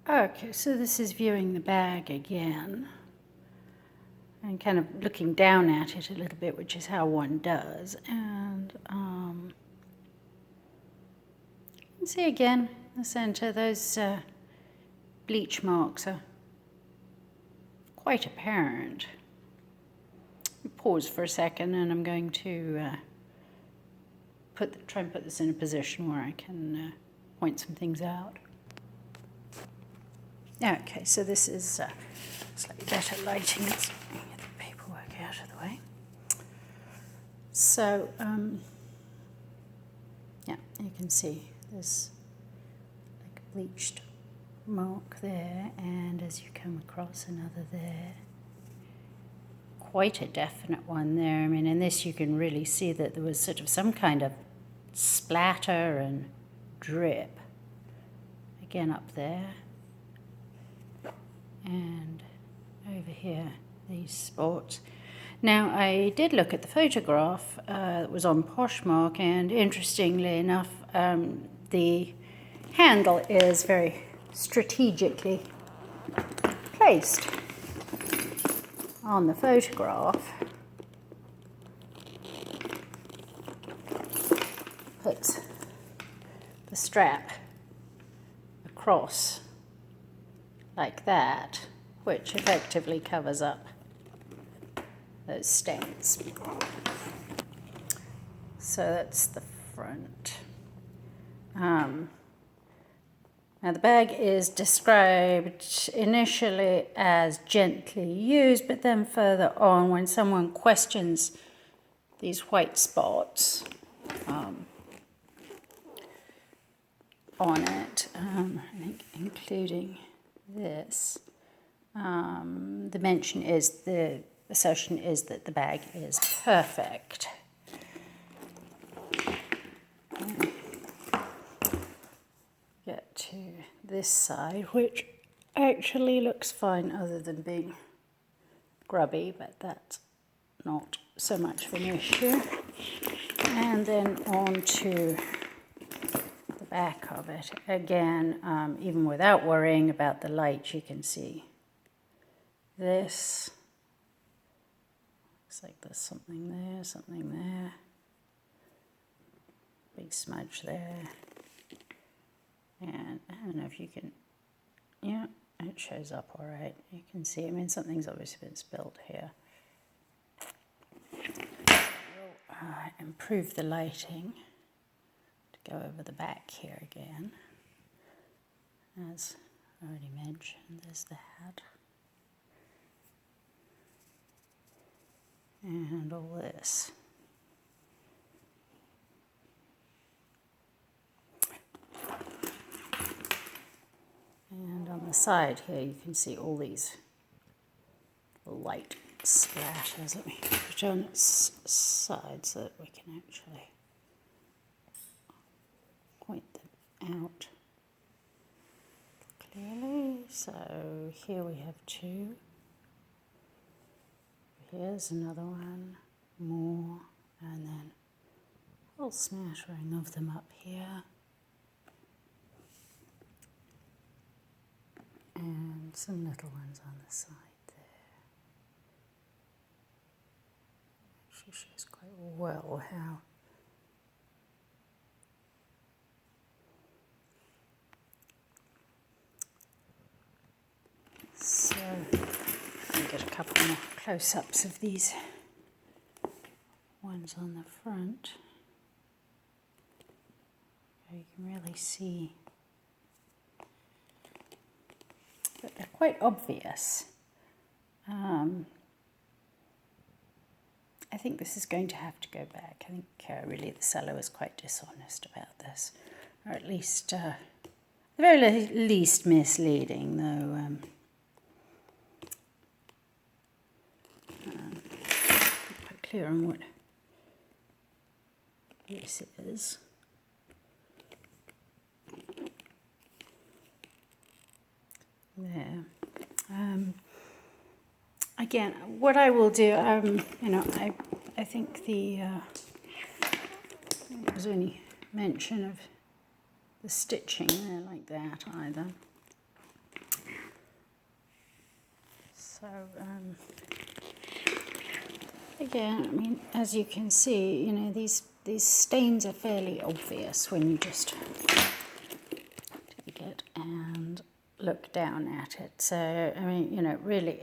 Okay, so this is viewing the bag again and kind of looking down at it a little bit, which is how one does. And you can see again in the center those bleach marks are quite apparent. Pause for a second, and I'm going to try and put this in a position where I can point some things out. Okay, so this is slightly better lighting. Let's get the paperwork out of the way. So, yeah, you can see there's like a bleached mark there, and as you come across another there. Quite a definite one there. I mean, in this you can really see that there was sort of some kind of splatter and drip. Again up there. And over here, these spots. Now, I did look at the photograph that was on Poshmark, and interestingly enough, the handle is very strategically placed on the photograph. Puts the strap across like that, which effectively covers up those stains. So that's the front. Now the bag is described initially as gently used, but then further on, when someone questions these white spots on it, I think including this, the assertion is that the bag is perfect. Get to this side, which actually looks fine other than being grubby, but that's not so much of an issue. And then on to the back of it. Again, even without worrying about the light, you can see this. Looks like there's something there. Big smudge there. And I don't know if you can, yeah, it shows up all right. You can see, I mean, something's obviously been spilled here. We'll improve the lighting to go over the back here again. As I already mentioned, there's the hat. And all this. And on the side here, you can see all these light splatters. Let me put it on its side so that we can actually point them out clearly. So here we have two. Here's another one, more, and then a whole smattering of them up here. And some little ones on the side there. Actually shows quite well how so let me get a couple more close-ups of these ones on the front. You can really see but they're quite obvious. I think this is going to have to go back. I think really the seller was quite dishonest about this, or at least, at the very least misleading, though. Quite clear on what this is. There. Again, what I will do, I think there was any mention of the stitching there like that either. So, again, I mean, as you can see, you know, these stains are fairly obvious when you just take it and look down at it. So, I mean, you know, really,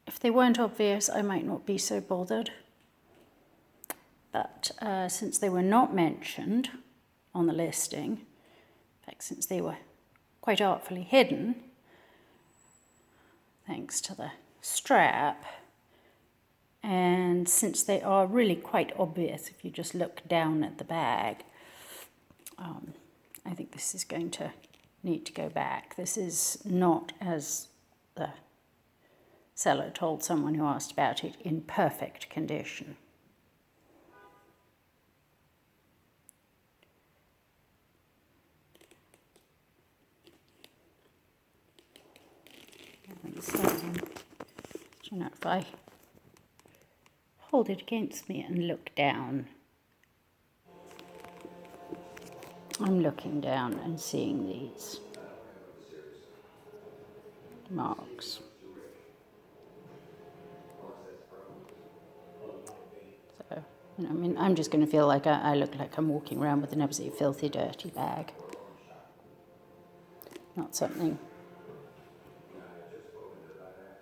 if they weren't obvious, I might not be so bothered. But since they were not mentioned on the listing, in fact, since they were quite artfully hidden, thanks to the strap, and since they are really quite obvious if you just look down at the bag, I think this is going to need to go back. This is not, as the seller told someone who asked about it, in perfect condition. And so, you know, if I hold it against me and look down, I'm looking down and seeing these marks. So, you know, I mean, I'm just going to feel like I look like I'm walking around with an absolutely filthy, dirty bag. Not something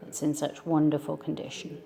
that's in such wonderful condition.